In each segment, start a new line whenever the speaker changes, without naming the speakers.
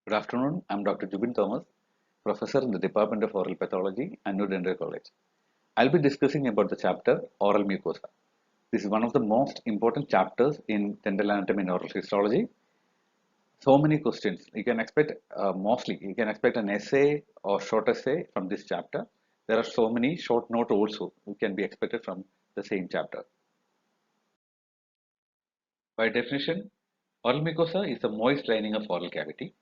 Good afternoon. I'm Dr. JUBIN Thomas, professor in the Department of Oral Pathology, Annoor Dental College. I'll be discussing about the chapter Oral Mucosa. This is one of the most important chapters in dental anatomy and oral histology. So many questions. You can expect mostly you can expect an essay or short essay from this chapter. There are so many short note also who can be expected from the same chapter. By definition, oral mucosa is the moist lining of oral cavity.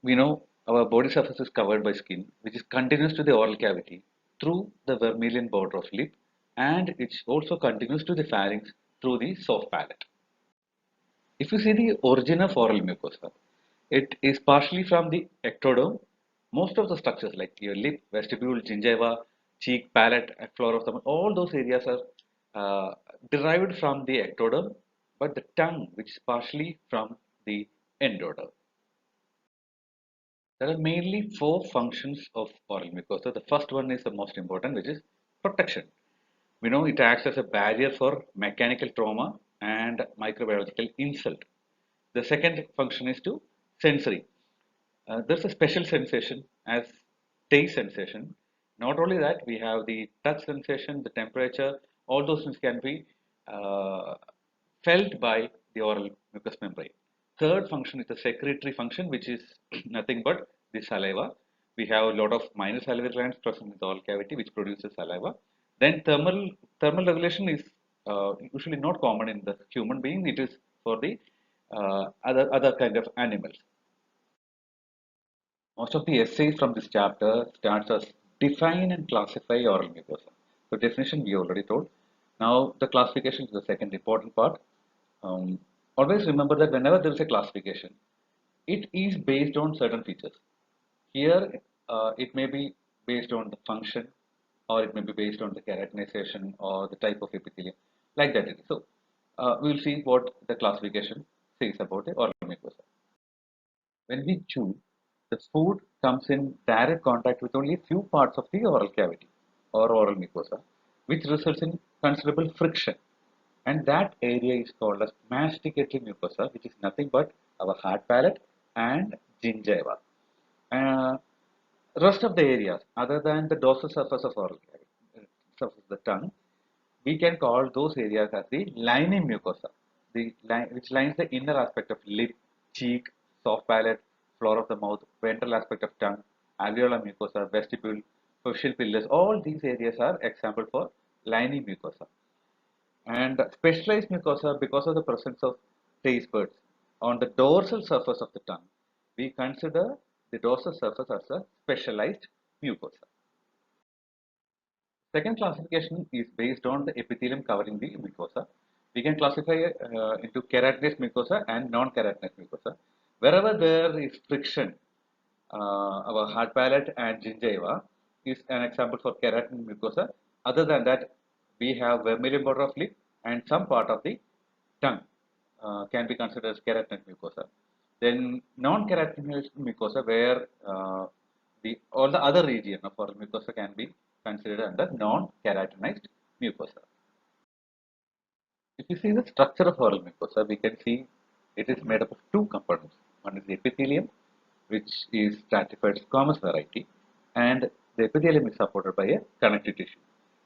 We know our body surface is covered by skin, which is continuous to the oral cavity through the vermilion border of lip, and it also continues to the pharynx through the soft palate. If you see the origin of oral mucosa, it is partially from the ectoderm. Most of the structures like your lip, vestibule, gingiva, cheek, palate, floor of the mouth, all those areas are derived from the ectoderm, but the tongue, which is partially from the endoderm. There are mainly four functions of oral mucosa. The first one is the most important, which is protection. We know it acts as a barrier for mechanical trauma and microbiological insult. The second function is to sensory. There's a special sensation as taste sensation. Not only that, we have the touch sensation, the temperature, all those things can be uh, felt by the oral mucous membrane. Third function is the secretory function, which is nothing but the saliva. We have a lot of minor salivary glands present in the oral cavity, which produces saliva. Then thermal regulation is usually not common in the human being. It is for the other kind of animals. Most of the essays from this chapter starts as define and classify oral mucosa. So definition we already told. Now the classification is the second important part. Um, Always remember that whenever there is a classification, it is based on certain features. Here, it may be based on the function, or it may be based on the keratinization or the type of epithelium, like that it is. So, we will see what the classification says about the oral mucosa. When we chew, the food comes in direct contact with only a few parts of the oral cavity or oral mucosa, which results in considerable friction. And that area is called as masticatory mucosa, which is nothing but our hard palate and gingiva. Uh, Rest of the areas, other than the dorsal surface of oral cavity, surface of the tongue, we can call those areas as the lining mucosa, which lines the inner aspect of lip, cheek, soft palate, floor of the mouth, ventral aspect of tongue, alveolar mucosa, vestibule, facial pillars. All these areas are example for lining mucosa. And specialized mucosa, because of the presence of taste buds on the dorsal surface of the tongue, we consider the dorsal surface as a specialized mucosa. Second classification is based on the epithelium covering the mucosa. We can classify into keratinous mucosa and non-keratinous mucosa. Wherever there is friction, our hard palate and gingiva is an example for keratin mucosa. Other than that, we have vermilion border of lip and some part of the tongue can be considered as keratinous mucosa. Then non-keratinous mucosa, where all the other region of oral mucosa can be considered under non-keratinized mucosa. If you see the structure of oral mucosa, we can see it is made up of two components. One is the epithelium, which is stratified squamous variety, and the epithelium is supported by a connective tissue.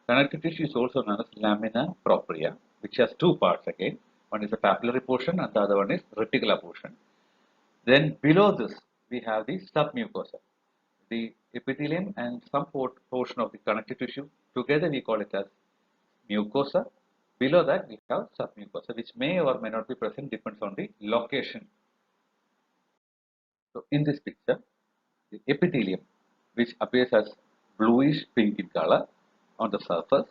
Connective tissue is also known as lamina propria, which has two parts again. One is the papillary portion and the other one is reticular portion. Then below this, we have the submucosa. The epithelium and some portion of the connective tissue, together we call it as mucosa. Below that, we have submucosa, which may or may not be present, depends on the location. So, in this picture, the epithelium, which appears as bluish pink in color on the surface,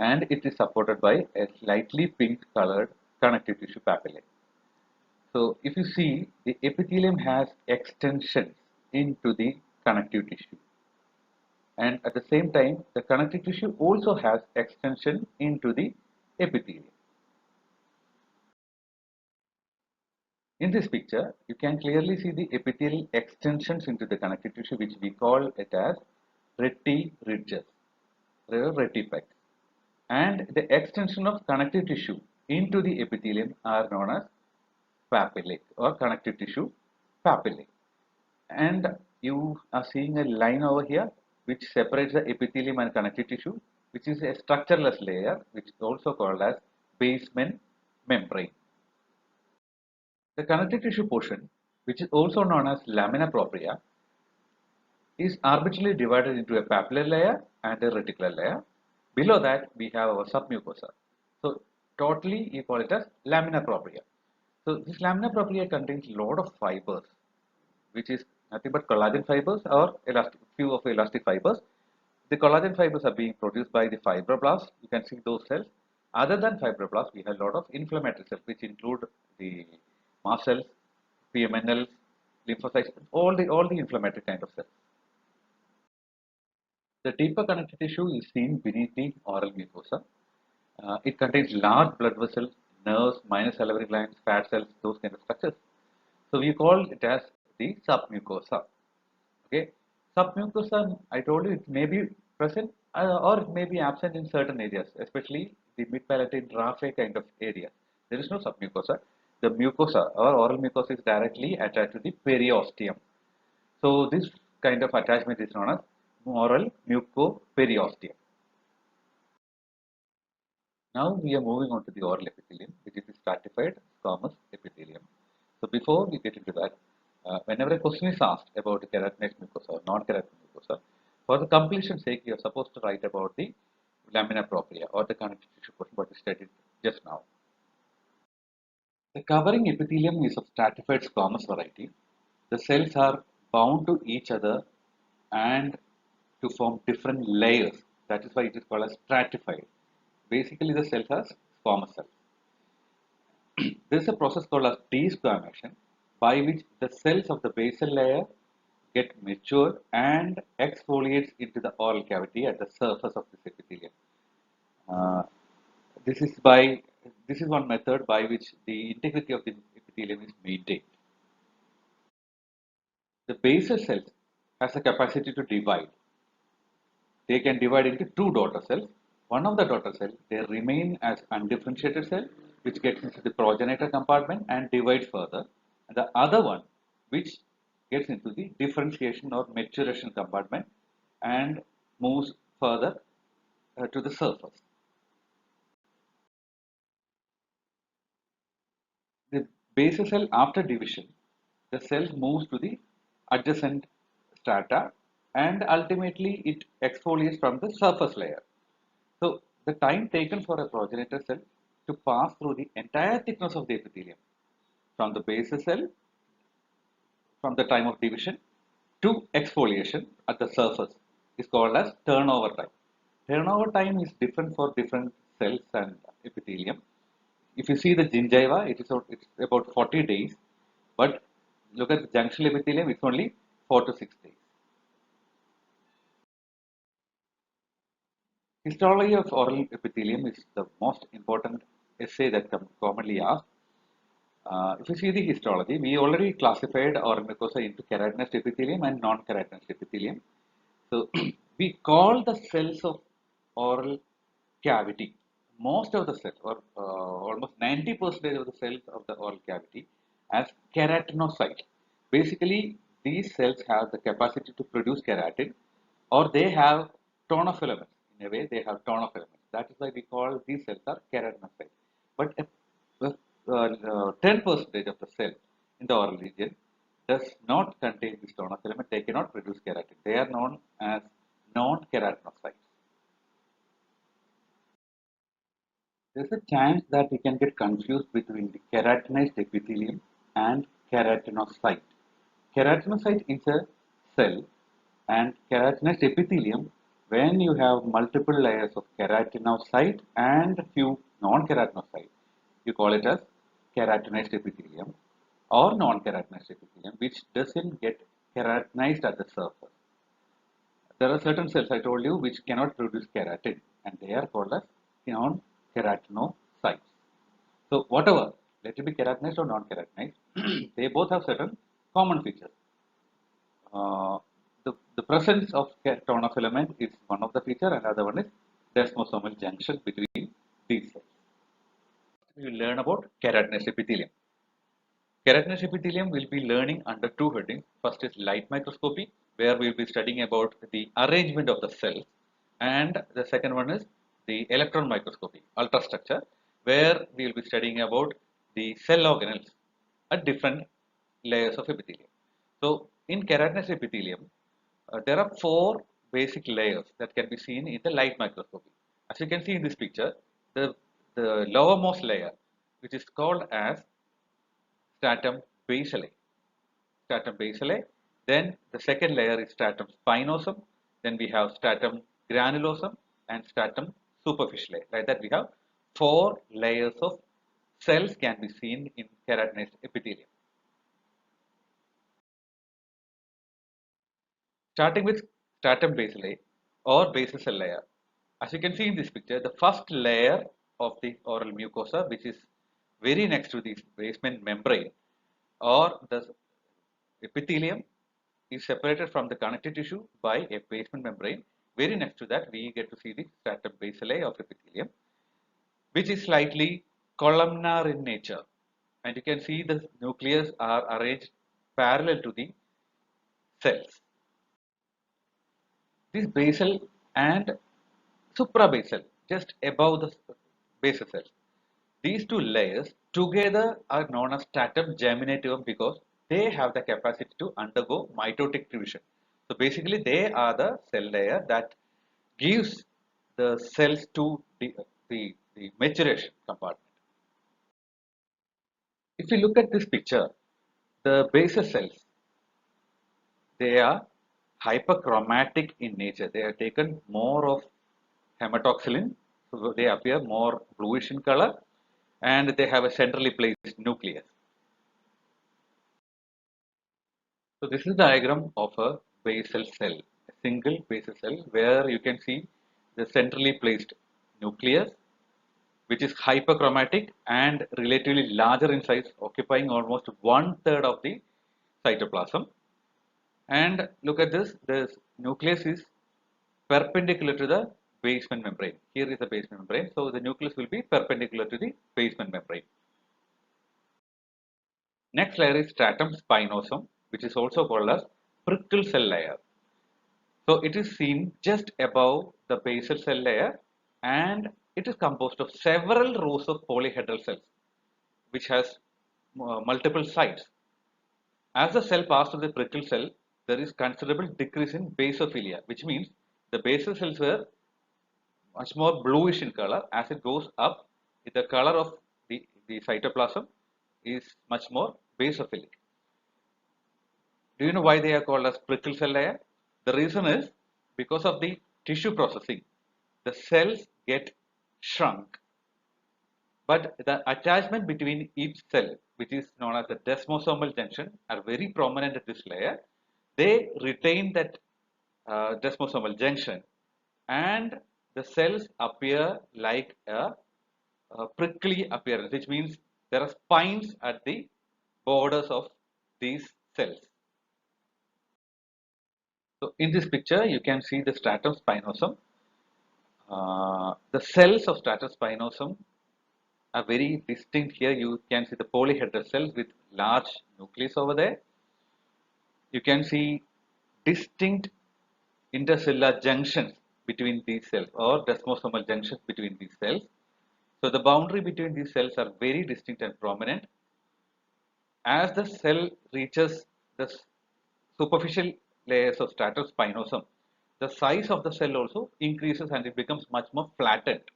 and it is supported by a slightly pink colored connective tissue papillae. So, if you see, the epithelium has extensions into the connective tissue, and at the same time, the connective tissue also has extension into the epithelium. In this picture, you can clearly see the epithelial extensions into the connective tissue, which we call it as retiridges, retipex. And the extension of connective tissue into the epithelium are known as papillae or connective tissue papillae. And you are seeing a line over here which separates the epithelium and connective tissue, which is a structureless layer, which is also called as basement membrane. The connective tissue portion, which is also known as lamina propria, is arbitrarily divided into a papillary layer and a reticular layer. Below that, we have our submucosa. So, totally, you call it as lamina propria. So, this lamina propria contains a lot of fibers, which is nothing but collagen fibers or elastic, few of elastic fibers. The collagen fibers are being produced by the fibroblasts. You can see those cells. Other than fibroblasts, we have a lot of inflammatory cells, which include the mast cells, PMNLs, lymphocytes, all the inflammatory kind of cells. The deeper connective tissue is seen beneath the oral mucosa. It contains large blood vessels, nerves, minor salivary glands, fat cells, those kind of structures. So we call it as the submucosa. Okay, submucosa, I told you it may be present or it may be absent in certain areas, especially the mid-palatine raphe kind of area. There is no submucosa. The mucosa or oral mucosa is directly attached to the periosteum. So this kind of attachment is known as oral mucoperiosteum. Now we are moving on to the oral epithelium, which is the stratified squamous epithelium. So before we get into that, whenever a question is asked about the keratinized mucosa or non-keratinized mucosa, for the completion sake, you are supposed to write about the lamina propria or the connective tissue portion, what we studied just now. The covering epithelium is of stratified squamous variety. The cells are bound to each other and to form different layers. That is why it is called as stratified. Basically, the cells are squamous cells. There is a process called as desquamation by which the cells of the basal layer get mature and exfoliates into the oral cavity at the surface of this epithelium. Uh, this is by this is one method by which the integrity of the epithelium is maintained. The basal cells has a capacity to divide. They can divide into two daughter cells. One of the daughter cells, they remain as undifferentiated cell, which gets into the progenitor compartment and divides further. And the other one, which gets into the differentiation or maturation compartment and moves further to the surface. The basal cell, after division, the cell moves to the adjacent strata and ultimately it exfoliates from the surface layer. So the time taken for a progenitor cell to pass through the entire thickness of the epithelium from the basal cell from the time of division to exfoliation at the surface is called as turnover time. Turnover time is different for different cells and epithelium. If you see the gingiva, it's about 40 days, but look at the junctional epithelium, it's only 4 to 6 days. Histology of oral epithelium is the most important essay that commonly asked. If you see the histology, we already classified oral mucosa into keratinized epithelium and non-keratinized epithelium. So we call the cells of oral cavity, most of the cells, or almost 90% of the cells of the oral cavity, as keratinocytes. Basically, these cells have the capacity to produce keratin, or they have tonofilaments. In a way, they have tonofilaments. That is why we call these cells are keratinocytes. But 10% of the cell in the oral region does not contain this tonofilament. They cannot produce keratin. They are known as non-keratinocytes. There is a chance that we can get confused between the keratinized epithelium and keratinocyte. Keratinocyte is a cell and keratinized epithelium when you have multiple layers of keratinocyte and few non-keratinocyte. You call it as keratinized epithelium or non-keratinized epithelium which doesn't get keratinized at the surface. There are certain cells I told you which cannot produce keratin and they are called as non-keratinocytes. So whatever, let it be keratinized or non-keratinized, they both have certain common features. Uh, the presence of tonofilament is one of the feature and other one is desmosomal junction between these cells. We will learn about keratinized epithelium. Keratinous epithelium will be learning under two headings. First is light microscopy, where we will be studying about the arrangement of the cells, and the second one is the electron microscopy, ultrastructure, where we will be studying about the cell organelles at different layers of epithelium. So, in keratinous epithelium, there are four basic layers that can be seen in the light microscopy. As you can see in this picture, the lowermost layer, which is called as stratum basale. Stratum basale. Then the second layer is stratum spinosum. Then we have stratum granulosum and stratum superficiale. Like that, we have four layers of cells can be seen in keratinous epithelium. Starting with stratum basale or basal cell layer. As you can see in this picture, the first layer of the oral mucosa, which is very next to the basement membrane or the epithelium, is separated from the connective tissue by a basement membrane. Very next to that, we get to see the stratum basale of epithelium, which is slightly columnar in nature. And you can see the nucleus are arranged parallel to the cells. This basal and suprabasal, just above the basal cells. These two layers together are known as stratum germinativum because they have the capacity to undergo mitotic division. So basically, they are the cell layer that gives the cells to the maturation compartment. If you look at this picture, the basal cells, they are hyperchromatic in nature. They are taken more of hematoxylin, so they appear more bluish in color, and they have a centrally placed nucleus. So this is the diagram of a basal cell, a single basal cell where you can see the centrally placed nucleus, which is hyperchromatic and relatively larger in size, occupying almost 1/3 of the cytoplasm. And look at this, the nucleus is perpendicular to the basement membrane. Here is the basement membrane, so the nucleus will be perpendicular to the basement membrane. Next layer is stratum spinosum, which is also called as prickle cell layer. So it is seen just above the basal cell layer, and it is composed of several rows of polyhedral cells, which has multiple sides. As the cell passes to the prickle cell, there is considerable decrease in basophilia, which means the basal cells were much more bluish in color. As it goes up, the color of the cytoplasm is much more basophilic. Do you know why they are called as prickle cell layer? The reason is because of the tissue processing. The cells get shrunk, but the attachment between each cell, which is known as the desmosomal junction, are very prominent at this layer. They retain that desmosomal junction, and the cells appear like a prickly appearance, which means there are spines at the borders of these cells. So in this picture, you can see the stratum spinosum. The cells of stratum spinosum are very distinct here. You can see the polyhedral cells with large nucleus over there. You can see distinct intercellular junctions between these cells or desmosomal junctions between these cells. So the boundary between these cells are very distinct and prominent. As the cell reaches the superficial layers of stratum spinosum, the size of the cell also increases and it becomes much more flattened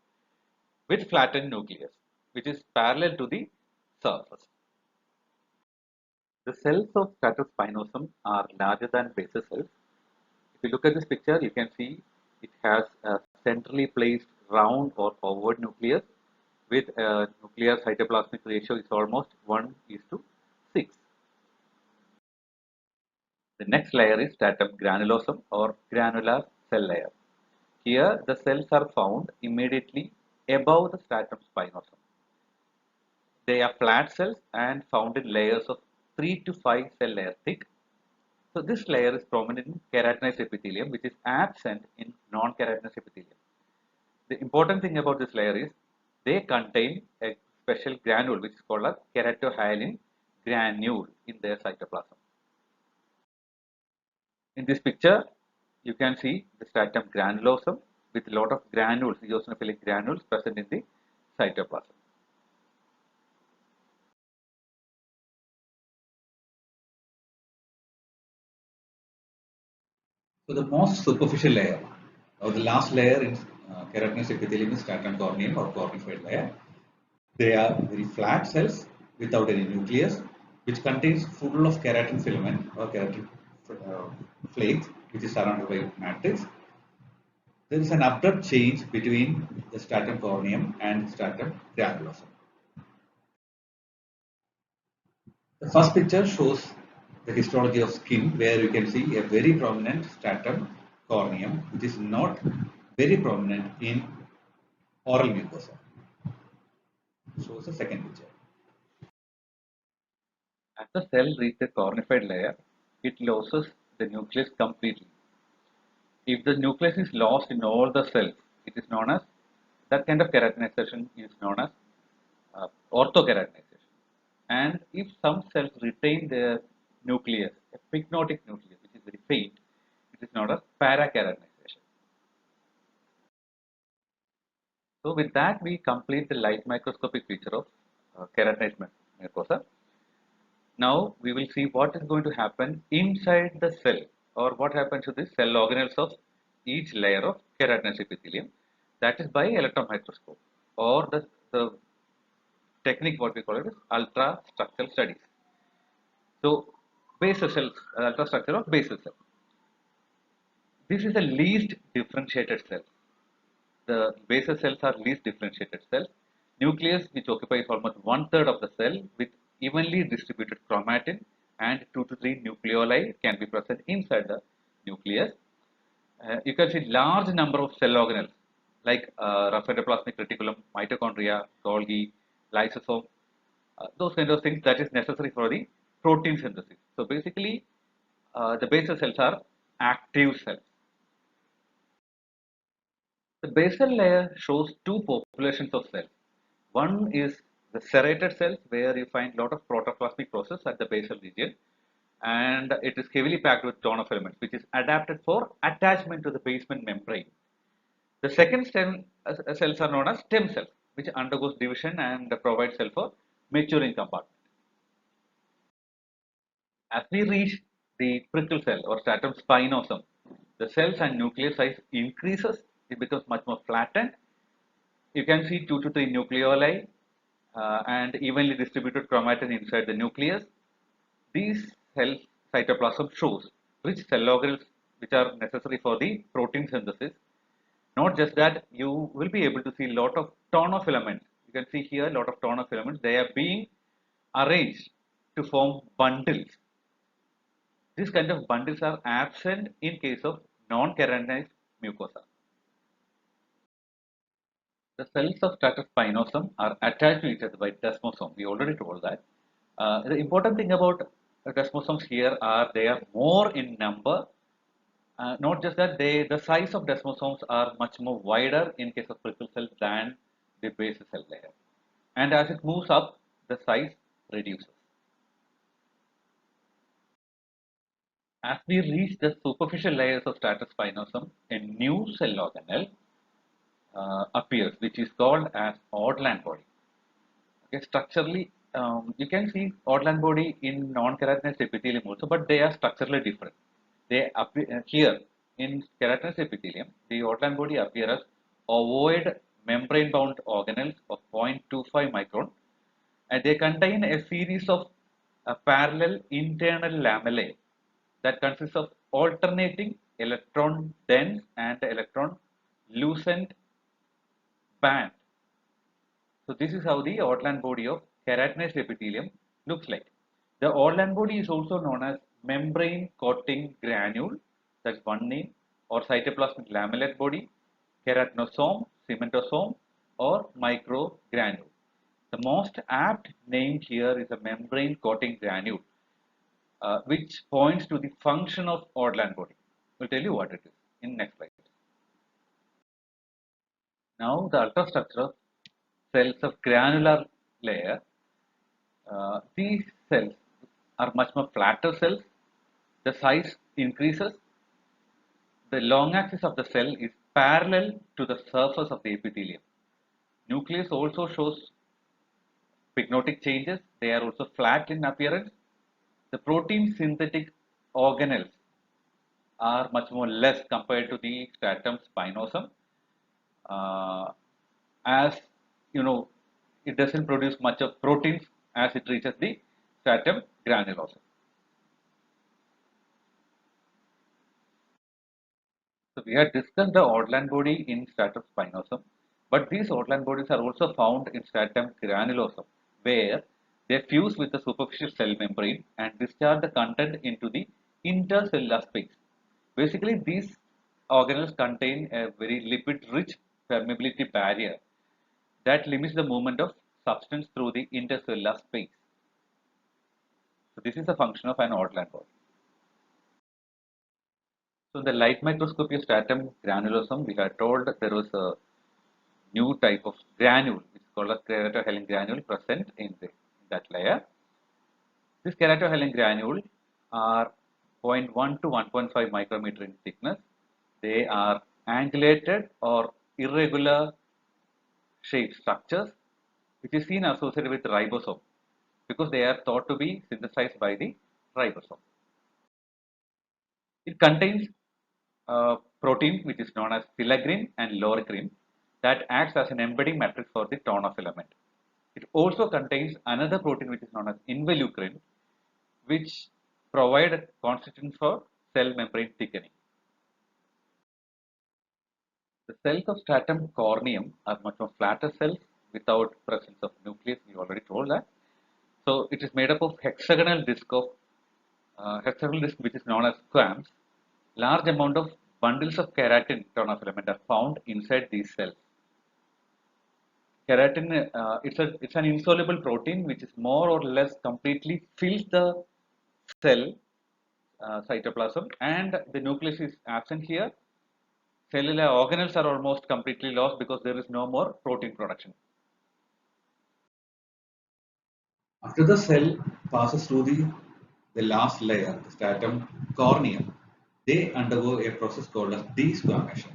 with flattened nucleus, which is parallel to the surface. The cells of stratum spinosum are larger than basal cells. If you look at this picture, you can see it has a centrally placed round or forward nucleus with a nuclear cytoplasmic ratio is almost 1:6. The next layer is stratum granulosum or granular cell layer. Here the cells are found immediately above the stratum spinosum. They are flat cells and found in layers of 3 to 5 cell layers thick. So this layer is prominent in keratinized epithelium, which is absent in non-keratinized epithelium. The important thing about this layer is they contain a special granule which is called as keratohyalin granule in their cytoplasm. In this picture, you can see the stratum granulosum with a lot of granules, eosinophilic granules present in the cytoplasm.
So the most superficial layer, or the last layer in keratinous epithelium is stratum corneum or cornified layer. They are very flat cells without any nucleus, which contains full of keratin filament or keratin uh, flakes, which is surrounded by matrix. There is an abrupt change between the stratum corneum and stratum granulosum. The first picture shows the histology of skin, where you can see a very prominent stratum corneum, which is not very prominent in oral mucosa. Shows the second picture.
As the cell reaches the cornified layer, it loses the nucleus completely. If the nucleus is lost in all the cells, it is known as, that kind of keratinization is known as orthokeratinization. And if some cells retain their nucleus, a pycnotic nucleus, which is very faint, it is known as parakeratinization. So with that, we complete the light microscopic feature of keratinized mucosa. Now we will see what is going to happen inside the cell, or what happens to the cell organelles of each layer of keratinous epithelium, that is by electron microscope, or the technique what we call it is ultra structural studies. So basal cells, ultra structure of basal cell. This is the least differentiated cell. The basal cells are least differentiated cells. Nucleus, which occupies almost 1/3 of the cell, with evenly distributed chromatin and 2 to 3 nucleoli can be present inside the nucleus. You can see large number of cell organelles like rough endoplasmic reticulum, mitochondria, Golgi, lysosome, those kind of things that is necessary for the protein synthesis. So basically, the basal cells are active cells. The basal layer shows two populations of cells. One is the serrated cells, where you find a lot of protoplasmic process at the basal region, and it is heavily packed with ton of elements, which is adapted for attachment to the basement membrane. The second stem cells are known as stem cells, which undergoes division and provides cell for maturing compartment. As we reach the prickle cell or stratum spinosum, the cells and nucleus size increases. It becomes much more flattened. You can see 2 to 3 nucleoli and evenly distributed chromatin inside the nucleus. These cells cytoplasm shows rich cell organelles which are necessary for the protein synthesis. Not just that, you will be able to see a lot of ton of filaments. You can see here a lot of ton of filaments. They are being arranged to form bundles. These kind of bundles are absent in case of non-keratinized mucosa. The cells of stratum spinosum are attached to each other by desmosome. We already told that. The important thing about desmosomes here are they are more in number. Not just that, the size of desmosomes are much more wider in case of prickle cells than the basal cell layer. And as it moves up, the size reduces. As we reach the superficial layers of stratum spinosum, a new cell organelle appears, which is called as Ordland body. Okay, structurally, you can see Ordland body in non-keratinized epithelium also, but they are structurally different. They appear here in keratinous epithelium. The Ordland body appear as ovoid membrane-bound organelles of 0.25 micron, and they contain a series of parallel internal lamellae that consists of alternating electron dense and electron lucent band. So this is how the Ordland body of keratinized epithelium looks like. The Ordland body is also known as membrane coating granule, that's one name, or cytoplasmic lamellate body, keratinosome, cementosome, or microgranule. The most apt name here is a membrane coating granule, which points to the function of Ordland body. We'll tell you what it is in next slide. Now the ultrastructure of cells of granular layer. These cells are much more flatter cells. The size increases. The long axis of the cell is parallel to the surface of the epithelium. Nucleus also shows pyknotic changes. They are also flat in appearance. The protein synthetic organelles are much more less compared to the stratum spinosum. Uh, as you know, it doesn't produce much of proteins as it reaches the stratum granulosum. So we had discussed the Ortland body in stratum spinosum, but these Ortland bodies are also found in stratum granulosum, where they fuse with the superficial cell membrane and discharge the content into the intercellular space. Basically, these organelles contain a very lipid-rich permeability barrier that limits the movement of substance through the intercellular space. So this is the function of an Ortland body. So in the light microscopy of stratum granulosum, we had told that there was a new type of granule, which is called as keratohelin granule, present in that layer. This keratohelin granule are 0.1 to 1.5 micrometer in thickness. They are angulated or irregular shaped structures, which is seen associated with ribosome because they are thought to be synthesized by the ribosome. It contains protein which is known as filaggrin and loricrin that acts as an embedding matrix for the TONA filament. It also contains another protein which is known as involucrin, which provide a constituent for cell membrane thickening. The cells of stratum corneum are much more flatter cells without presence of nucleus. We already told that. So it is made up of hexagonal disc which is known as squams. Large amount of bundles of keratin TONA filament are found inside these cells. Keratin, it's an insoluble protein which is more or less completely fills the cell cytoplasm, and the nucleus is absent here. Cellular organelles are almost completely lost because there is no more protein production.
After the cell passes through the last layer, the stratum corneum, they undergo a process called as desquamation.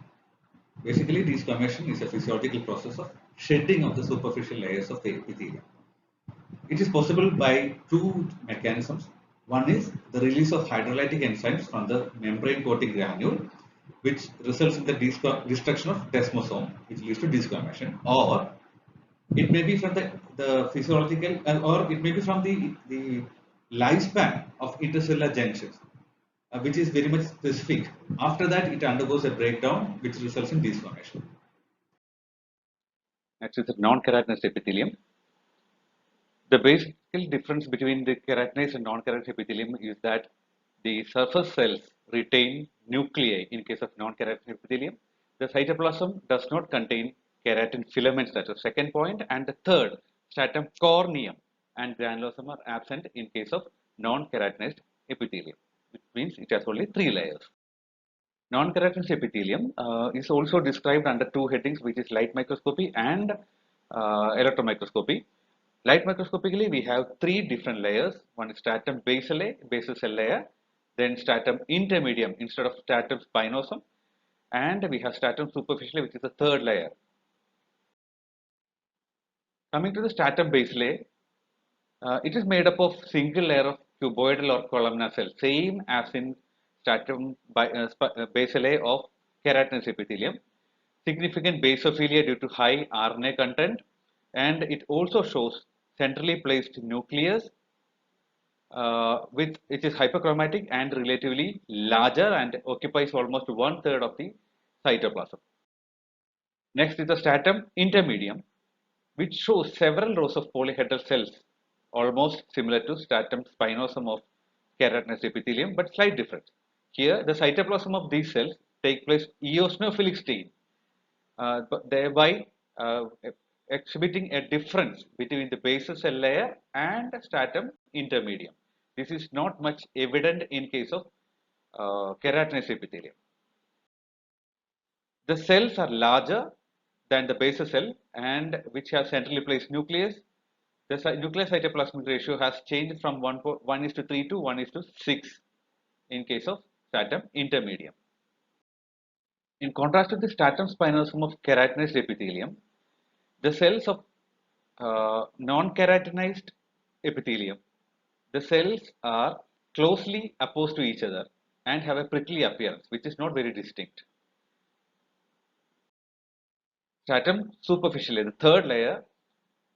Basically, desquamation is a physiological process of shedding of the superficial layers of the epithelium. It is possible by two mechanisms. One is the release of hydrolytic enzymes from the membrane coating granule, which results in the destruction of desmosome, which leads to desquamation, or it may be from the physiological, or it may be from the lifespan of intercellular junctions, which is very much specific. After that, it undergoes a breakdown, which results in desquamation.
Next is the non-keratinous epithelium. The basic difference between the keratinized and non-keratinous epithelium is that the surface cells retain nuclei in case of non-keratinous epithelium. The cytoplasm does not contain keratin filaments, that's the second point. And the third, stratum corneum and granulosum are absent in case of non-keratinized epithelium, which means it has only three layers. Non-keratinous epithelium is also described under two headings, which is light microscopy and electron microscopy. Light microscopically, we have three different layers. One is stratum basale, basal cell layer, then stratum intermedium instead of stratum spinosum, and we have stratum superficiale, which is the third layer. Coming to the stratum basale, it is made up of single layer of cuboidal or columnar cells, same as in stratum basale of keratinous epithelium. Significant basophilia due to high RNA content, and it also shows centrally placed nucleus with which is hyperchromatic and relatively larger and occupies almost one third of the cytoplasm. Next is the stratum intermedium, which shows several rows of polyhedral cells, almost similar to stratum spinosum of keratinous epithelium, but slight difference. Here, the cytoplasm of these cells take place eosinophilic state, but thereby exhibiting a difference between the basal cell layer and stratum intermedium. This is not much evident in case of keratinous epithelium. The cells are larger than the basal cell and which has centrally placed nucleus. The nuclear cytoplasmic ratio has changed from 1:3 to 1:6 in case of stratum intermedium. In contrast to the stratum spinosum of keratinized epithelium, the cells of non-keratinized epithelium, the cells are closely opposed to each other and have a prickly appearance, which is not very distinct. Stratum superficiale, the third layer,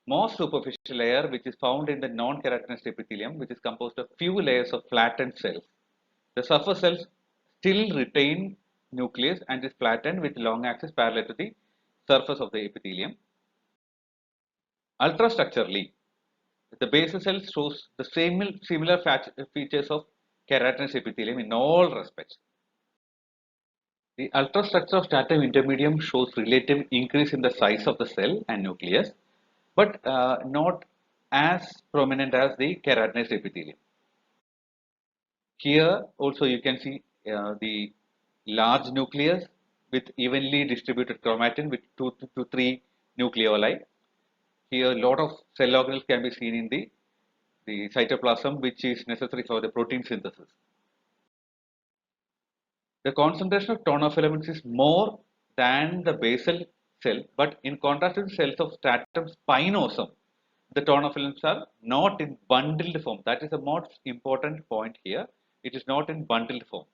most superficial layer, which is found in the non-keratinized epithelium, which is composed of few layers of flattened cells. The surface cells still retain nucleus and is flattened with long axis parallel to the surface of the epithelium. Ultrastructurally, the basal cell shows the similar features of keratinous epithelium in all respects. The ultrastructure of stratum intermedium shows relative increase in the size of the cell and nucleus, but not as prominent as the keratinized epithelium. Here also you can see the large nucleus with evenly distributed chromatin with 2 to 3 nucleoli. Here a lot of cell organelles can be seen in the cytoplasm, which is necessary for the protein synthesis. The concentration of tonofilaments is more than the basal cell, but in contrast to the cells of stratum spinosum, the tonofilaments are not in bundled form. That is the most important point here. It is not in bundled form.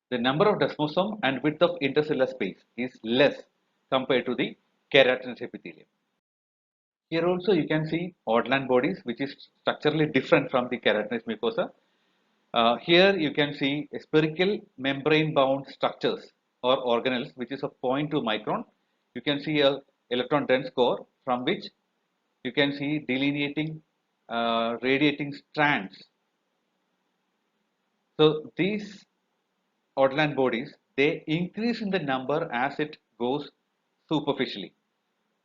The number of desmosome and width of intercellular space is less compared to the keratinous epithelium. Here also you can see Odland bodies, which is structurally different from the keratinous mucosa. Here you can see a spherical membrane bound structures or organelles, which is of 0.2 micron. You can see a electron dense core from which you can see delineating radiating strands. So these Odland bodies, they increase in the number as it goes superficially,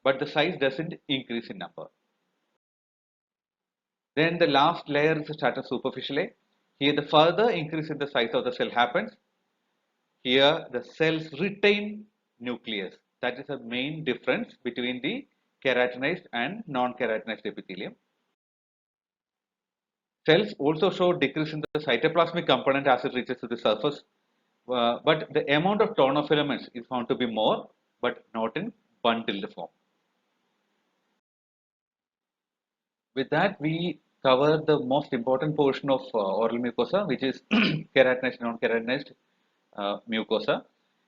but the size doesn't increase in number. Then the last layer is the stratum superficiale. Here the further increase in the size of the cell happens. Here the cells retain nucleus. That is the main difference between the keratinized and non-keratinized epithelium. Cells also show decrease in the cytoplasmic component as it reaches to the surface, but the amount of tonofilaments is found to be more, but not in bundled form. With that, we cover the most important portion of oral mucosa, which is keratinized, non-keratinized mucosa.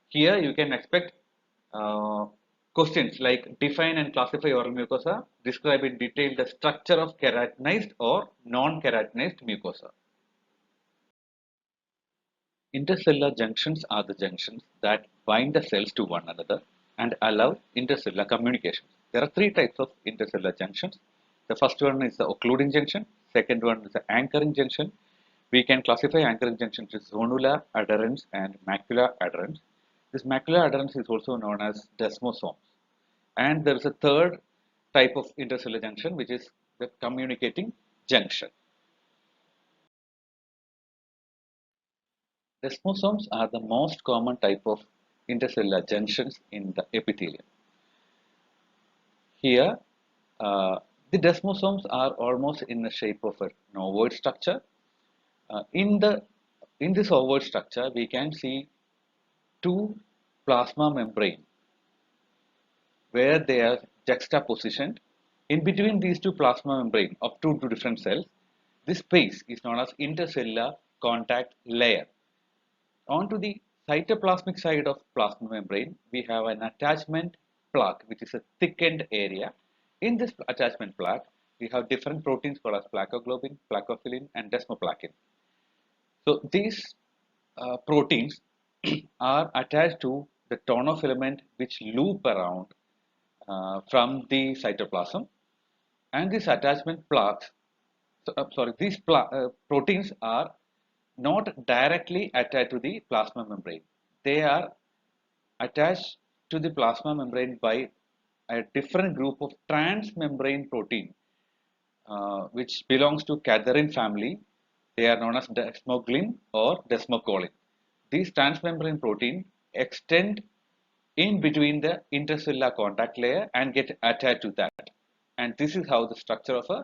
Here you can expect uh, questions like define and classify oral mucosa, describe in detail the structure of keratinized or non-keratinized mucosa. Intercellular junctions are the junctions that bind the cells to one another and allow intercellular communication. There are three types of intercellular junctions. The first one is the occluding junction, second one is the anchoring junction. We can classify anchoring junctions as zonular adherents and macular adherents. This macular adherents is also known as desmosomes. And there is a third type of intercellular junction, which is the communicating junction. Desmosomes are the most common type of intercellular junctions in the epithelium. Here, the desmosomes are almost in the shape of an ovoid structure. In this ovoid structure, we can see two plasma membrane where they are juxtapositioned. In between these two plasma membrane of two different cells, this space is known as intercellular contact layer. Onto the cytoplasmic side of plasma membrane, we have an attachment plaque, which is a thickened area. In this attachment plaque, we have different proteins called as placoglobin, placophilin, and desmoplakin. So these proteins are attached to the tonofilament which loop around from the cytoplasm, and these attachment plaques, these proteins are not directly attached to the plasma membrane. They are attached to the plasma membrane by a different group of transmembrane protein which belongs to cadherin family. They are known as desmoglin or desmocolin. These transmembrane protein extend in between the intercellular contact layer and get attached to that. and this is how the structure of a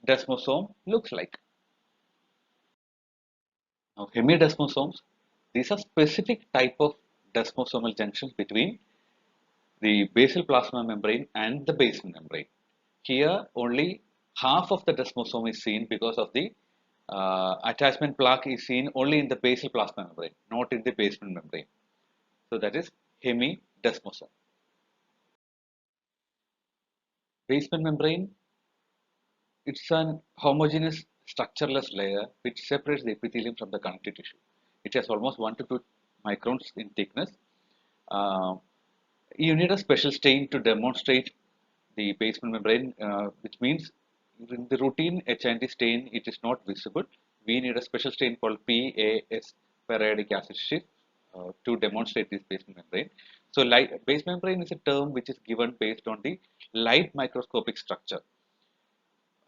desmosome looks like. Now, hemidesmosomes, these are specific type of desmosomal junctions between the basal plasma membrane and the basement membrane. Here, only half of the desmosome is seen because of the attachment plaque is seen only in the basal plasma membrane, not in the basement membrane. So that is hemidesmosome. Basement membrane, it's an homogeneous structureless layer which separates the epithelium from the connective tissue. It has almost 1 to 2 microns in thickness. Uh, you need a special stain to demonstrate the basement membrane, which means in the routine HND stain it is not visible. We need a special stain called PAS, periodic acid shift, to demonstrate this basement membrane. So basement membrane is a term which is given based on the light microscopic structure.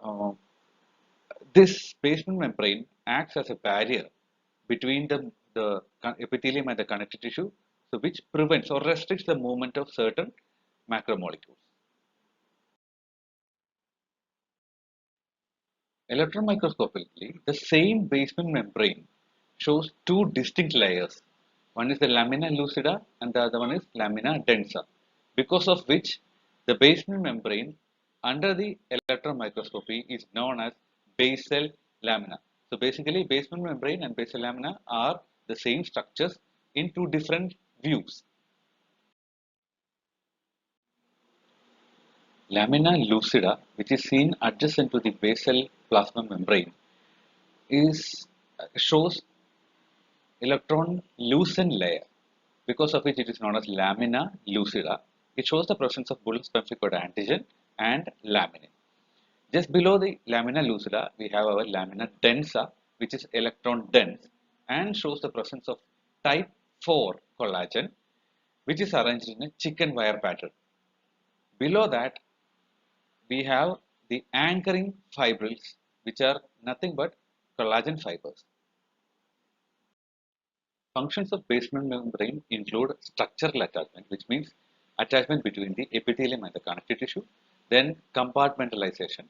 Uh, this basement membrane acts as a barrier between the epithelium and the connective tissue, so which prevents or restricts the movement of certain macromolecules. Electron microscopically, the same basement membrane shows two distinct layers. One is the lamina lucida and the other one is lamina densa, because of which the basement membrane under the electron microscopy is known as basal lamina. So basically, basement membrane and basal lamina are the same structures in two different views. Lamina lucida, which is seen adjacent to the basal plasma membrane, is shows electron lucent layer, because of which it is known as lamina lucida. It shows the presence of Bull's pemphigoid antigen and laminin. Just below the lamina lucida, we have our lamina densa, which is electron dense and shows the presence of type 4 collagen, which is arranged in a chicken wire pattern. Below that, we have the anchoring fibrils, which are nothing but collagen fibers. Functions of basement membrane include structural attachment, which means attachment between the epithelium and the connective tissue, then compartmentalization.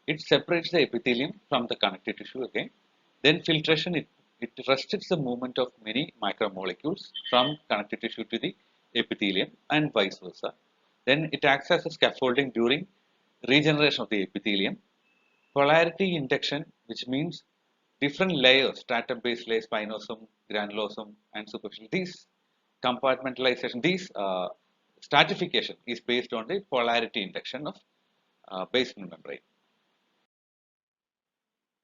It separates the epithelium from the connective tissue again. Then filtration, it restricts the movement of many micromolecules from connective tissue to the epithelium and vice versa. Then it acts as a scaffolding during regeneration of the epithelium. Polarity induction, which means different layers, stratum-based layer, spinosome, granulosome, and superficial. These compartmentalization, these stratification is based on the polarity induction of basement membrane.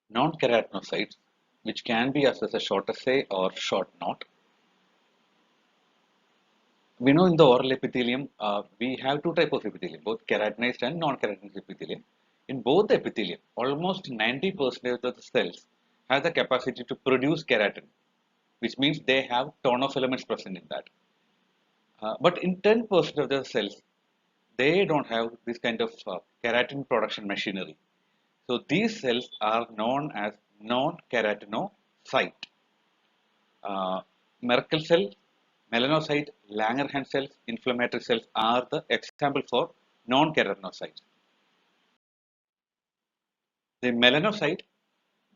Non-keratinocytes, which can be as a short assay or short knot. We know in the oral epithelium, we have two types of epithelium, both keratinized and non-keratinized epithelium. In both the epithelium, almost 90% of the cells have the capacity to produce keratin, which means they have tonofilaments present in that. But in 10% of the cells, they don't have this kind of keratin production machinery. So these cells are known as non-keratinocyte. Merkel cell, melanocyte, Langerhans cells, inflammatory cells are the example for non-keratinocytes. The melanocyte,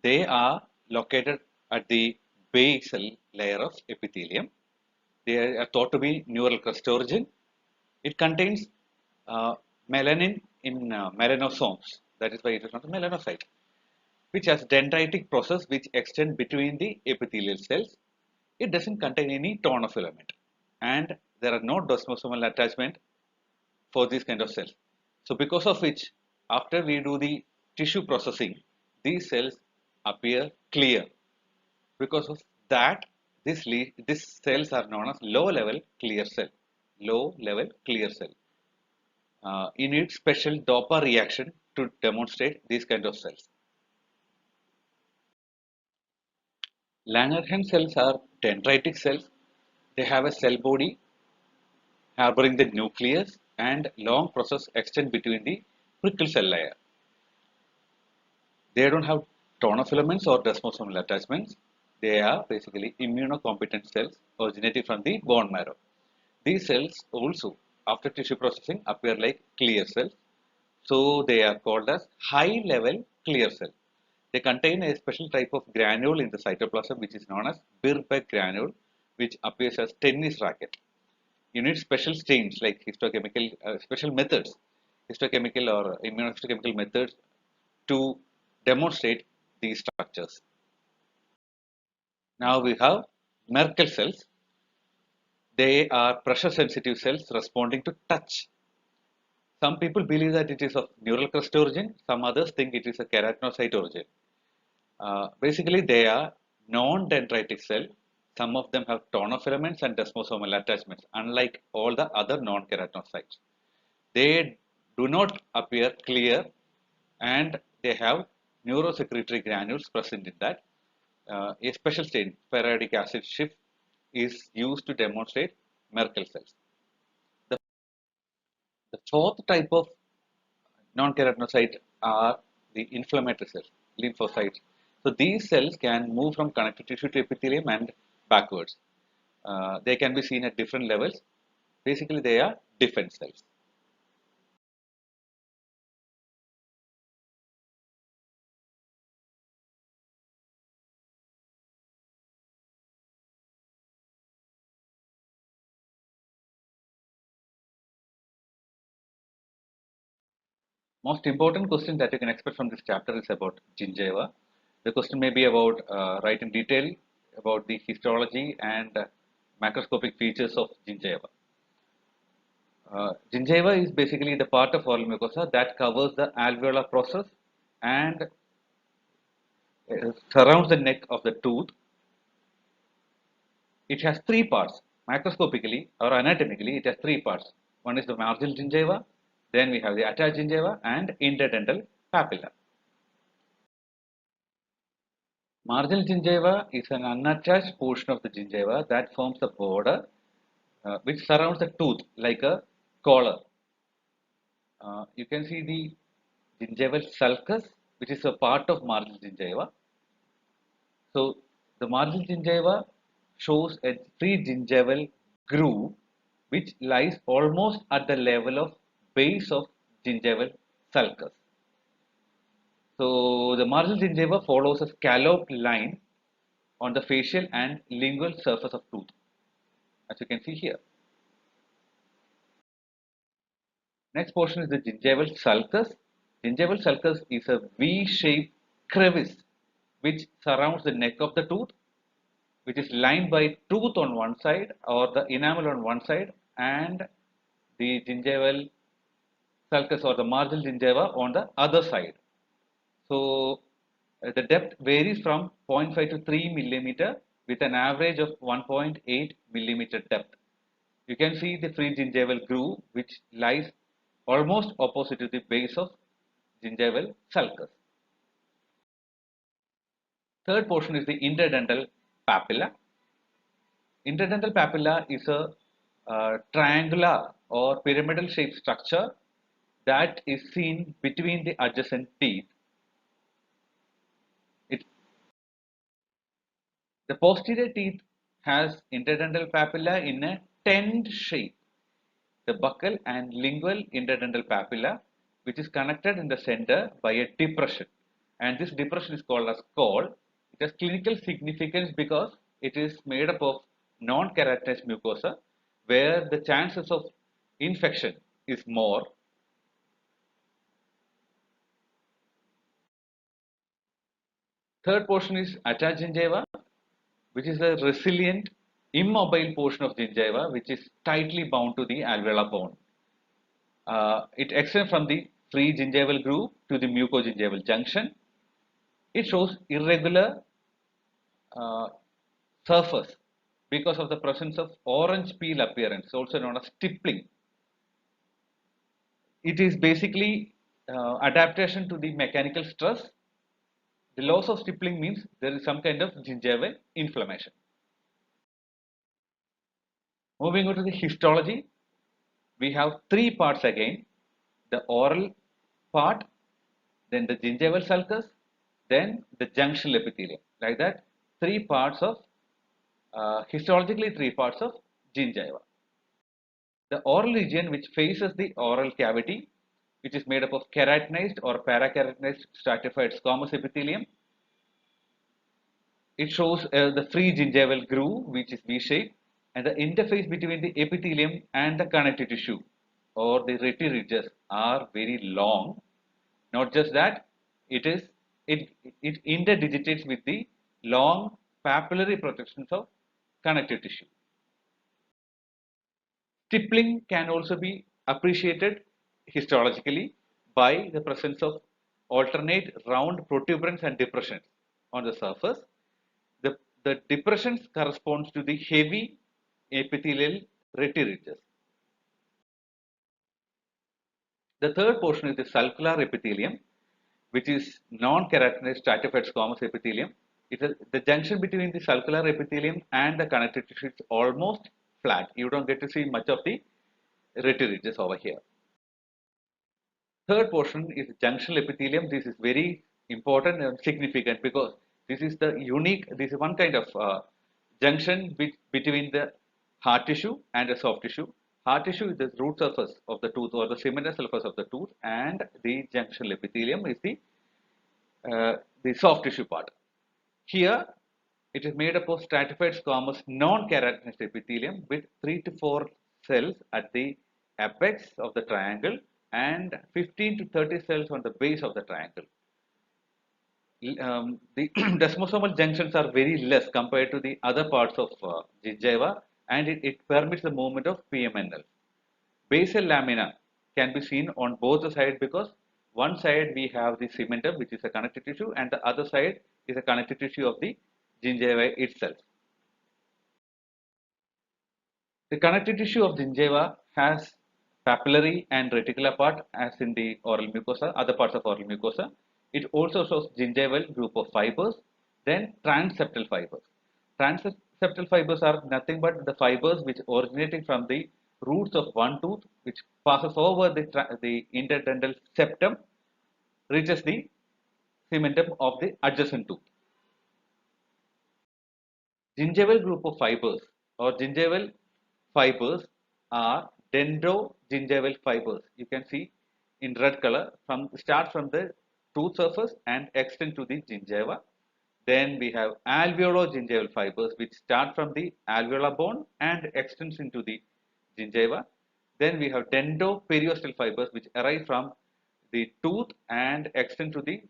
they are located at the basal layer of epithelium. They are thought to be neural crust origin. It contains melanin in melanosomes. That is why it is not a melanocyte, which has dendritic process which extend between the epithelial cells. It doesn't contain any tonofilament, and there are no desmosomal attachment for these kind of cells. So because of which, after we do the tissue processing, these cells appear clear. Because of that, these cells are known as low level clear cell. Low level clear cell. You need special Doppler reaction to demonstrate these kind of cells. Langerhans cells are dendritic cells. They have a cell body harboring the nucleus and long process extend between the prickle cell layer. They don't have tonofilaments or desmosomal attachments. They are basically immunocompetent cells originating from the bone marrow. These cells also, after tissue processing, appear like clear cells. So they are called as high level clear cell. They contain a special type of granule in the cytoplasm which is known as Birbeck granule, which appears as tennis racket. You need special stains like histochemical, special methods, histochemical or immunohistochemical methods to demonstrate these structures. Now we have Merkel cells. They are pressure sensitive cells responding to touch. Some people believe that it is of neural crust origin, some others think it is a keratinocyte origin. Basically, they are non-dendritic cell. Some of them have tonofilaments and desmosomal attachments, unlike all the other non-keratinocytes. They do not appear clear and they have neurosecretory granules present in that. A special stain, ferritic acid shift, is used to demonstrate Merkel cells. The, the fourth type of non-keratinocyte are the inflammatory cells, lymphocytes. So these cells can move from connective tissue to epithelium and backwards. They can be seen at different levels. Basically, they are defense cells. Most important question that you can expect from this chapter is about gingiva. The question may be about write in detail about the histology and macroscopic features of gingiva. Gingiva is basically the part of oral mucosa that covers the alveolar process and surrounds the neck of the tooth. It has three parts. Macroscopically or anatomically, it has three parts. One is the marginal gingiva, then we have the attached gingiva and interdental papilla. Marginal gingiva is an unattached portion of the gingiva that forms the border which surrounds the tooth like a collar. You can see the gingival sulcus, which is a part of marginal gingiva. So the marginal gingiva shows a free gingival groove which lies almost at the level of base of gingival sulcus. So the marginal gingiva follows a scalloped line on the facial and lingual surface of tooth, as you can see here. Next portion is the gingival sulcus. Gingival sulcus is a V-shaped crevice which surrounds the neck of the tooth, which is lined by tooth on one side or the enamel on one side and the gingival sulcus or the marginal gingiva on the other side. So the depth varies from 0.5 to 3 millimeter with an average of 1.8 millimeter depth. You can see the free gingival groove which lies almost opposite to the base of gingival sulcus. Third portion is the interdental papilla. Interdental papilla is a triangular or pyramidal shaped structure that is seen between the adjacent teeth. It, the posterior teeth has interdental papilla in a tent shape. The buccal and lingual interdental papilla, which is connected in the center by a depression, and this depression is called as caul. It has clinical significance because it is made up of non-keratinized mucosa where the chances of infection is more. Third portion is attached gingiva, which is a resilient immobile portion of gingiva which is tightly bound to the alveolar bone. It extends from the free gingival groove to the mucogingival junction. It shows irregular uh, surface because of the presence of orange peel appearance, also known as stippling. It is basically adaptation to the mechanical stress. The loss of stippling means there is some kind of gingival inflammation. Moving on to the histology, we have three parts again: the oral part, then the gingival sulcus, then the junctional epithelium. Like that, three parts of histologically three parts of gingiva. The oral region which faces the oral cavity which is made up of keratinized or parakeratinized stratified squamous epithelium. It shows the free gingival groove, which is V-shaped, and the interface between the epithelium and the connective tissue or the reti ridges are very long. Not just that, it is it it interdigitates with the long papillary protections of connective tissue. Stippling can also be appreciated histologically by the presence of alternate round protuberance and depressions on the surface. The depressions corresponds to the heavy epithelial reti ridges. The third portion is the sulcular epithelium, which is non-keratinized stratified squamous epithelium. The junction between the sulcular epithelium and the connective tissue is almost flat. You don't get to see much of the reti ridges over here. Third portion is junctional epithelium. This is very important and significant because this is one kind of junction between the hard tissue and the soft tissue. Hard tissue is the root surface of the tooth or the cementous surface of the tooth, and the junctional epithelium is the soft tissue part. Here, it is made up of stratified squamous non-keratinized epithelium with 3 to 4 cells at the apex of the triangle and 15 to 30 cells on the base of the triangle. The desmosomal junctions are very less compared to the other parts of gingiva, and it permits the movement of PMNL. Basal lamina can be seen on both the sides because one side we have the cementum, which is a connective tissue, and the other side is a connective tissue of the gingiva itself. The connective tissue of gingiva has papillary and reticular part as in the oral mucosa, other parts of oral mucosa. It also shows gingival group of fibers, then transseptal fibers. Transseptal fibers are nothing but the fibers which originating from the roots of one tooth, which passes over the interdental septum, reaches the cementum of the adjacent tooth. Gingival group of fibers or gingival fibers are dendrogingival fibers. You can see in red color start from the tooth surface and extend to the gingiva. Then we have alveolo-gingival fibers which start from the alveolar bone and extends into the gingiva. Then we have dendo-periostal fibers which arise from the tooth and extend to the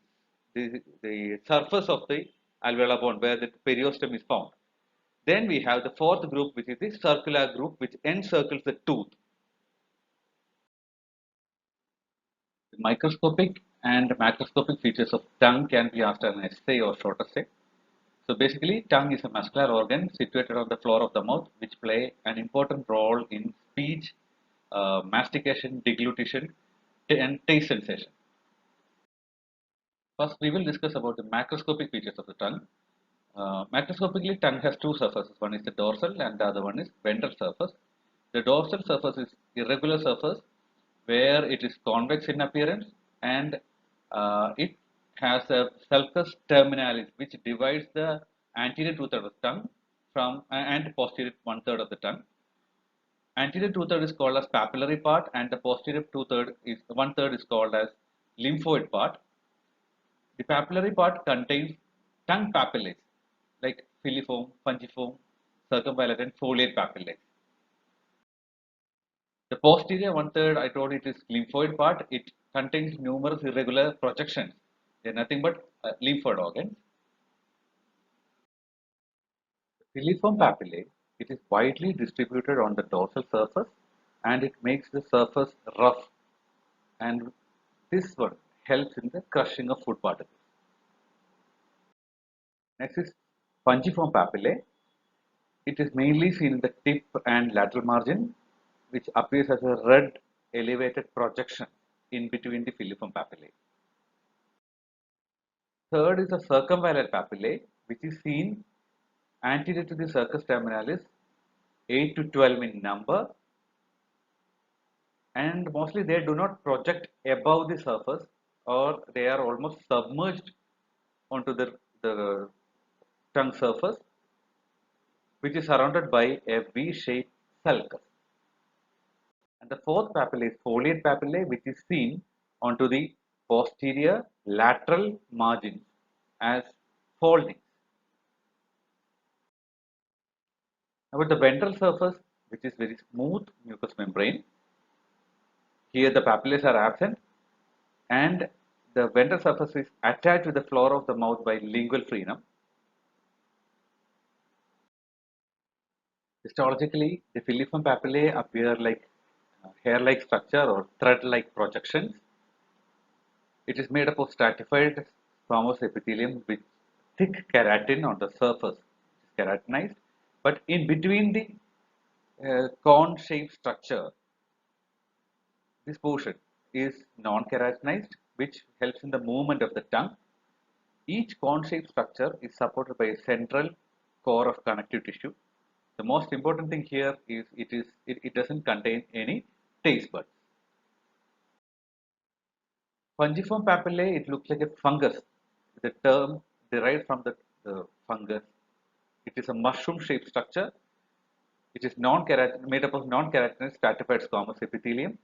surface of the alveolar bone where the periostem is found. Then we have the fourth group, which is the circular group, which encircles the tooth. The microscopic and macroscopic features of tongue can be asked as an essay or short essay. So basically, tongue is a muscular organ situated on the floor of the mouth, which play an important role in speech, mastication, deglutition, and taste sensation. First, we will discuss about the macroscopic features of the tongue. Macroscopically, tongue has two surfaces. One is the dorsal and the other one is ventral surface. The dorsal surface is irregular surface where it is convex in appearance, and it has a sulcus terminalis which divides the anterior two-thirds of the tongue from and posterior one-third of the tongue. Anterior two-third is called as papillary part, and the posterior two-third is one-third is called as lymphoid part. The papillary part contains tongue papillae like filiform, pungiform, circumvallate, and foliate papillae. The posterior one-third, I told it is lymphoid part. It contains numerous irregular projections. They are nothing but lymphoid organs. The filiform papillae, it is widely distributed on the dorsal surface, and it makes the surface rough, and this one helps in the crushing of food particles. Next is pungiform papillae. It is mainly seen in the tip and lateral margin, which appears as a red elevated projection in between the filiform papillae. Third is the circumvallate papillae, which is seen anterior to the sulcus terminalis, 8 to 12 in number, and mostly they do not project above the surface, or they are almost submerged onto the tongue surface, which is surrounded by a V-shaped sulcus. And the fourth papillae is foliate papillae, which is seen onto the posterior lateral margins as foldings. About the ventral surface, which is very smooth mucous membrane, here the papillae are absent and the ventral surface is attached to the floor of the mouth by lingual frenum. Histologically, the filiform papillae appear like hair-like structure or thread-like projections. It is made up of stratified squamous epithelium with thick keratin on the surface, keratinized, but in between the cone-shaped structure, this portion is non-keratinized, which helps in the movement of the tongue. Each cone-shaped structure is supported by a central core of connective tissue. The most important thing here is it doesn't contain any taste buds. Fungiform papillae, it looks like a fungus. The term derived from the fungus. It is a mushroom-shaped structure. It is made up of non-keratinized stratified squamous epithelium,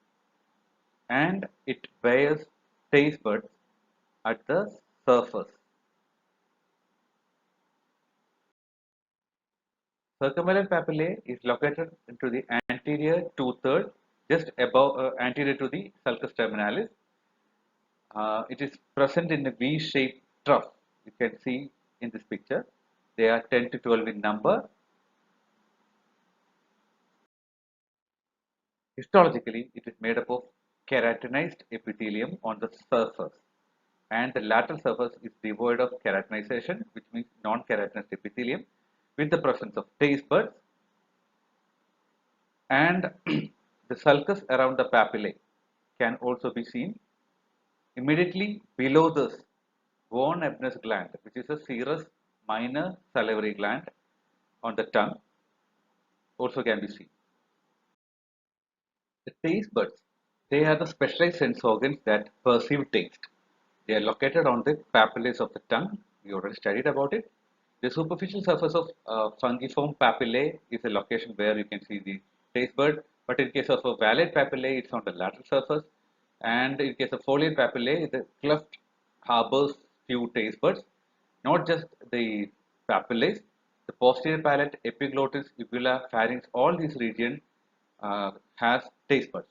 and it bears taste buds at the surface. Circumvalent papillae is located into the anterior two-third, just above anterior to the sulcus terminalis. It is present in a V-shaped trough. You can see in this picture. They are 10 to 12 in number. Histologically, it is made up of keratinized epithelium on the surface, and the lateral surface is devoid of keratinization, which means non-keratinized epithelium, with the presence of taste buds, and the sulcus around the papillae can also be seen immediately below this von Ebner's gland, which is a serous minor salivary gland on the tongue, also can be seen. The taste buds, they are the specialized sense organs that perceive taste. They are located on the papillae of the tongue. We already studied about it. The superficial surface of fungiform papillae is a location where you can see the taste bud. But in case of a valate papillae, it's on the lateral surface. And in case of foliate papillae, the cleft harbors few taste buds. Not just the papillae, the posterior palate, epiglottis, uvula, pharynx, all these regions has taste buds.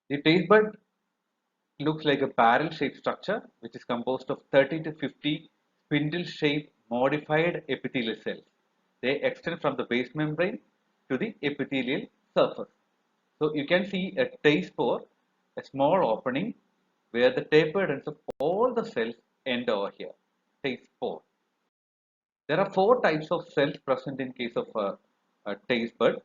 The taste bud looks like a barrel-shaped structure which is composed of 30 to 50 spindle-shaped modified epithelial cells. They extend from the base membrane to the epithelial surface. So you can see a taste pore, a small opening where the tapered ends of all the cells end over here. Taste pore. There are four types of cells present in case of a taste bud.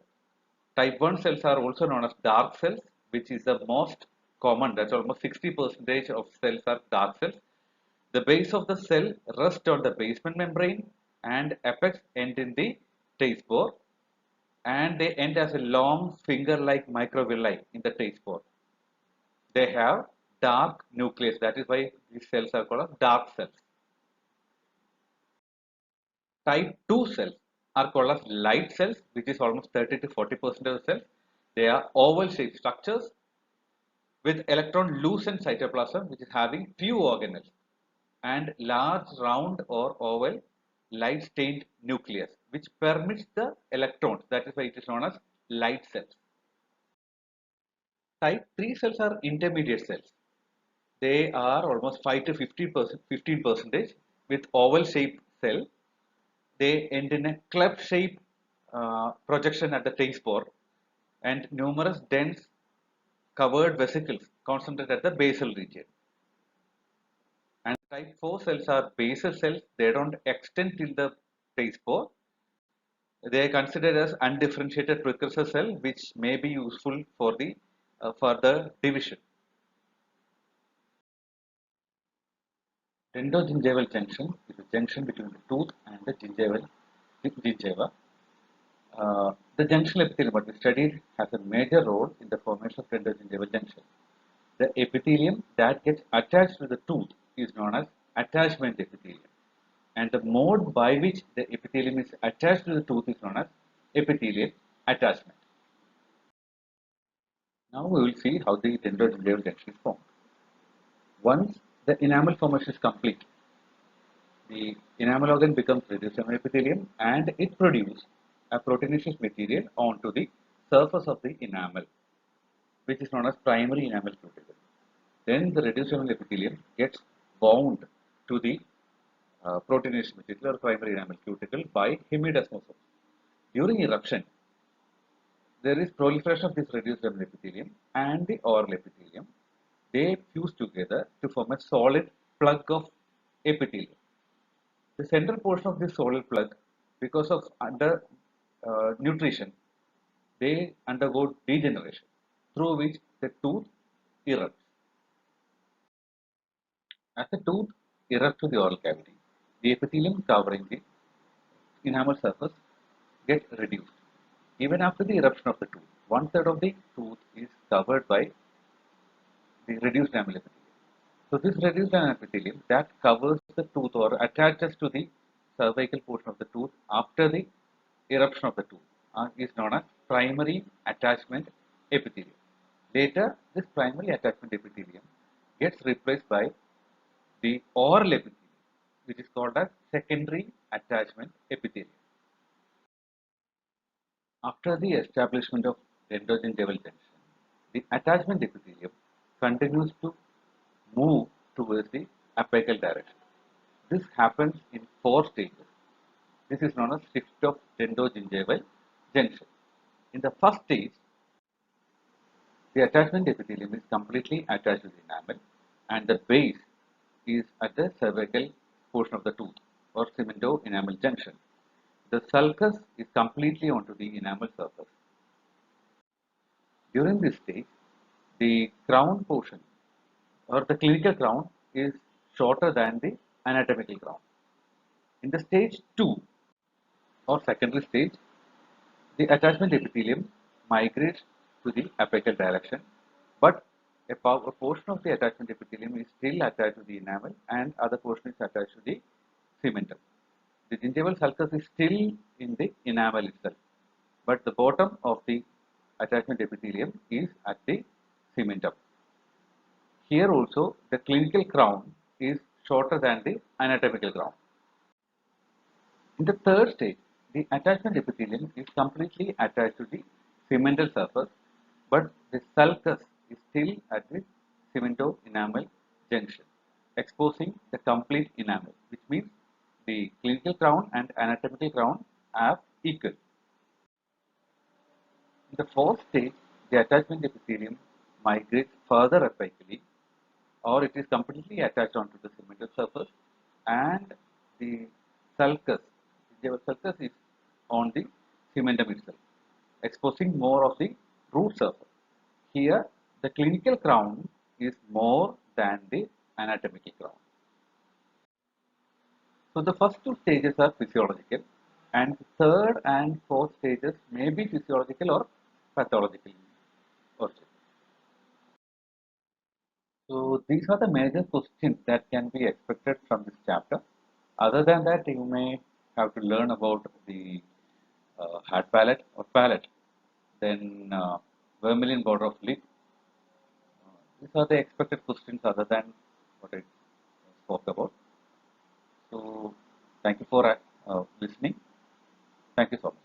Type 1 cells are also known as dark cells, which is the most common. That's almost 60% of cells are dark cells. The base of the cell rests on the basement membrane and apex end in the taste pore, and they end as a long finger-like microvilli in the taste pore. They have dark nucleus. That is why these cells are called as dark cells. Type 2 cells are called as light cells, which is almost 30 to 40% of the cells. They are oval shaped structures with electron lucent cytoplasm, which is having few organelles, and large round or oval light stained nucleus, which permits the electrons. That is why it is known as light cells. Type 3 cells are intermediate cells. They are almost 5 to 15 percentage with oval shaped cell. They end in a cleft shaped projection at the taste pore and numerous dense covered vesicles concentrated at the basal region. And type 4 cells are basal cells. They don't extend till the taste pore. They are considered as undifferentiated precursor cell, which may be useful for the further division. Dentogingival junction is a junction between the tooth and the gingiva. The junction epithelium, what we studied, has a major role in the formation of dentogingival junction. The epithelium that gets attached to the tooth is known as attachment epithelium, and the mode by which the epithelium is attached to the tooth is known as epithelial attachment. Now we will see how the dendrogingival junction is formed. Once the enamel formation is complete, the enamel organ becomes reduced epithelium and it produces a proteinaceous material onto the surface of the enamel, which is known as primary enamel cuticle. Then the reduced epithelium gets bound to the proteinaceous material or primary enamel cuticle by hemidesmosis. During eruption, there is proliferation of this reduced epithelium and the oral epithelium. They fuse together to form a solid plug of epithelium. The central portion of this solid plug, because of under nutrition, they undergo degeneration, through which the tooth erupts. As the tooth erupts to the oral cavity, the epithelium covering the enamel surface gets reduced. Even after the eruption of the tooth, one third of the tooth is covered by the reduced enamel epithelium. So this reduced enamel epithelium that covers the tooth or attaches to the cervical portion of the tooth after the eruption of the tooth is known as primary attachment epithelium. Later, this primary attachment epithelium gets replaced by the oral epithelium, which is called as secondary attachment epithelium. After the establishment of dendrogingival junction, the attachment epithelium continues to move towards the apical direction. This happens in 4 stages. This is known as shift of dendrogingival junction. In the first stage, the attachment epithelium is completely attached to the enamel and the base is at the cervical portion of the tooth or cemento-enamel junction. The sulcus is completely onto the enamel surface. During this stage, the crown portion or the clinical crown is shorter than the anatomical crown. In the stage 2 or secondary stage, the attachment epithelium migrates to the apical direction, but a portion of the attachment epithelium is still attached to the enamel and other portion is attached to the cementum. The gingival sulcus is still in the enamel itself, but the bottom of the attachment epithelium is at the cementum. Here also the clinical crown is shorter than the anatomical crown. In the third stage, the attachment epithelium is completely attached to the cemental surface, but the sulcus is still at the cemento-enamel junction, exposing the complete enamel, which means the clinical crown and anatomical crown are equal. In the fourth stage, the attachment epithelium migrates further apically, or it is completely attached onto the cemental surface, and the sulcus, the sulcus is on the cementum itself, exposing more of the root surface. Here, the clinical crown is more than the anatomical crown. So the first 2 stages are physiological, and third and fourth stages may be physiological or pathological origin. So these are the major questions that can be expected from this chapter. Other than that, you may have to learn about the hard palate or palate, then vermilion border of lip. These are the expected questions other than what I spoke about. So thank you for listening. Thank you so much.